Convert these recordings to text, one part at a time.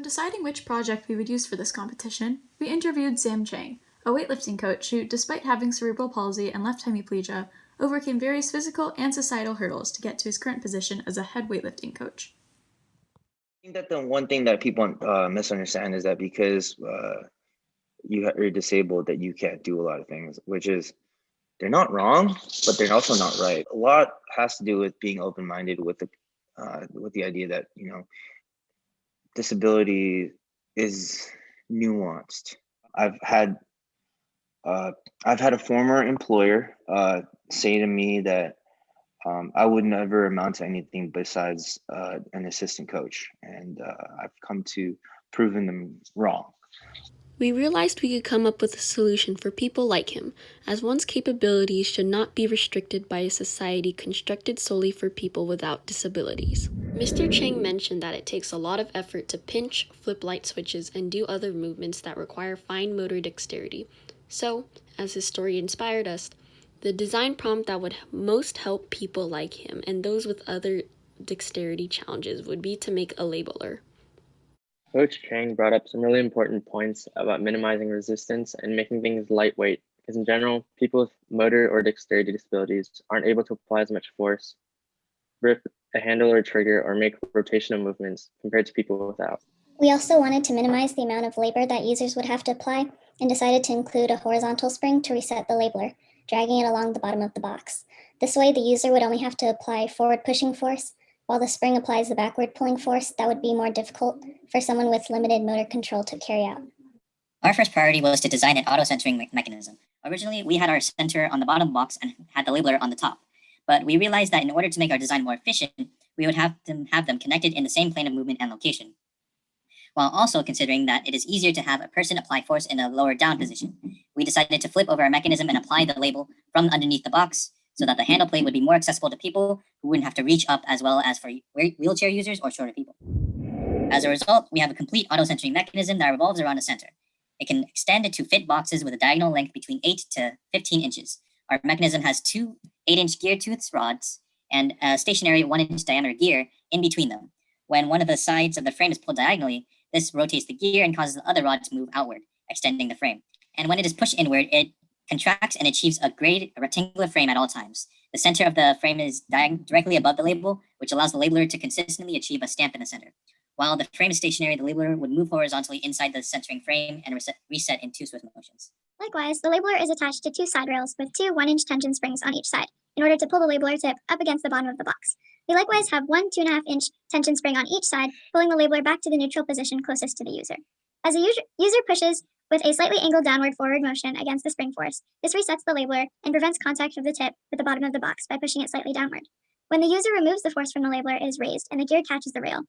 deciding which project we would use for this competition, we interviewed Sam Chang, a weightlifting coach who, despite having cerebral palsy and left hemiplegia, overcame various physical and societal hurdles to get to his current position as a head weightlifting coach. I think that the one thing that people misunderstand is that because you're disabled, that you can't do a lot of things, which is they're not wrong, but they're also not right. A lot has to do with being open-minded with the idea that disability is nuanced. I've had a former employer say to me that I would never amount to anything besides an assistant coach, and I've come to proven them wrong. We realized we could come up with a solution for people like him, as one's capabilities should not be restricted by a society constructed solely for people without disabilities. Mr. Chang mentioned that it takes a lot of effort to pinch, flip light switches, and do other movements that require fine motor dexterity. So, as his story inspired us, the design prompt that would most help people like him and those with other dexterity challenges would be to make a labeler. Coach Chang brought up some really important points about minimizing resistance and making things lightweight, because in general, people with motor or dexterity disabilities aren't able to apply as much force, grip a handle or trigger, or make rotational movements compared to people without. We also wanted to minimize the amount of labor that users would have to apply and decided to include a horizontal spring to reset the labeler, dragging it along the bottom of the box. This way, the user would only have to apply forward pushing force, while the spring applies the backward pulling force that would be more difficult for someone with limited motor control to carry out. Our first priority was to design an auto-centering mechanism. Originally, we had our center on the bottom box and had the labeler on the top. But we realized that in order to make our design more efficient, we would have them connected in the same plane of movement and location, while also considering that it is easier to have a person apply force in a lower down position. We decided to flip over our mechanism and apply the label from underneath the box, so that the handle plate would be more accessible to people who wouldn't have to reach up, as well as for wheelchair users or shorter people. As a result, we have a complete auto-centering mechanism that revolves around a center. It can extend it to fit boxes with a diagonal length between 8 to 15 inches. Our mechanism has two 8-inch gear tooth rods and a stationary 1-inch diameter gear in between them. When one of the sides of the frame is pulled diagonally, this rotates the gear and causes the other rod to move outward, extending the frame. And when it is pushed inward, it contracts and achieves a rectangular frame at all times. The center of the frame is directly above the label, which allows the labeler to consistently achieve a stamp in the center. While the frame is stationary, the labeler would move horizontally inside the centering frame and reset in 2 swift motions. Likewise, the labeler is attached to 2 side rails with 2 1-inch tension springs on each side in order to pull the labeler tip up against the bottom of the box. We likewise have 1 2.5-inch tension spring on each side, pulling the labeler back to the neutral position closest to the user. As a user pushes with a slightly angled downward forward motion against the spring force, this resets the labeler and prevents contact of the tip with the bottom of the box by pushing it slightly downward. When the user removes the force from the labeler, it is raised and the gear catches the rail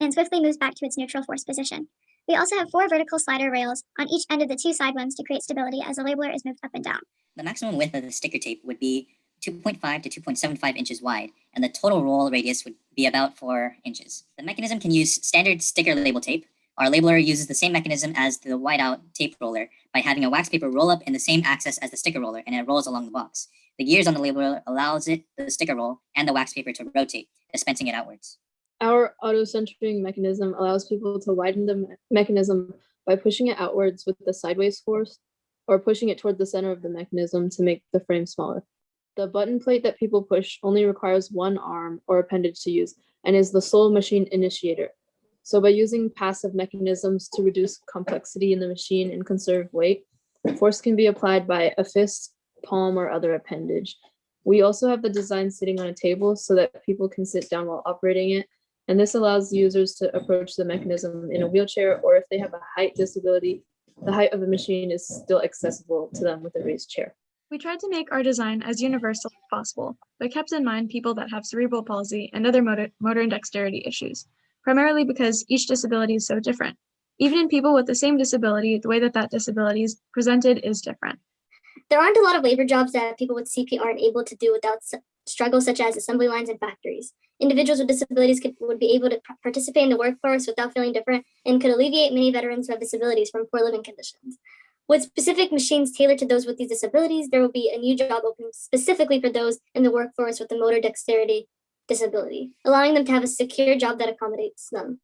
and swiftly moves back to its neutral force position. We also have 4 vertical slider rails on each end of the 2 side ones to create stability as the labeler is moved up and down. The maximum width of the sticker tape would be 2.5 to 2.75 inches wide, and the total roll radius would be about 4 inches. The mechanism can use standard sticker label tape. Our labeler uses the same mechanism as the whiteout tape roller by having a wax paper roll up in the same axis as the sticker roller, and it rolls along the box. The gears on the labeler allows the sticker roll and the wax paper to rotate, dispensing it outwards. Our auto-centering mechanism allows people to widen the mechanism by pushing it outwards with the sideways force or pushing it toward the center of the mechanism to make the frame smaller. The button plate that people push only requires 1 arm or appendage to use and is the sole machine initiator. So by using passive mechanisms to reduce complexity in the machine and conserve weight, force can be applied by a fist, palm, or other appendage. We also have the design sitting on a table so that people can sit down while operating it, and this allows users to approach the mechanism in a wheelchair, or if they have a height disability, the height of the machine is still accessible to them with a raised chair. We tried to make our design as universal as possible, but kept in mind people that have cerebral palsy and other motor and dexterity issues, primarily because each disability is so different. Even in people with the same disability, the way that disability is presented is different. There aren't a lot of labor jobs that people with CP aren't able to do without struggles such as assembly lines and factories. Individuals with disabilities would be able to participate in the workforce without feeling different and could alleviate many veterans who have disabilities from poor living conditions. With specific machines tailored to those with these disabilities, there will be a new job opening specifically for those in the workforce with a motor dexterity disability, allowing them to have a secure job that accommodates them.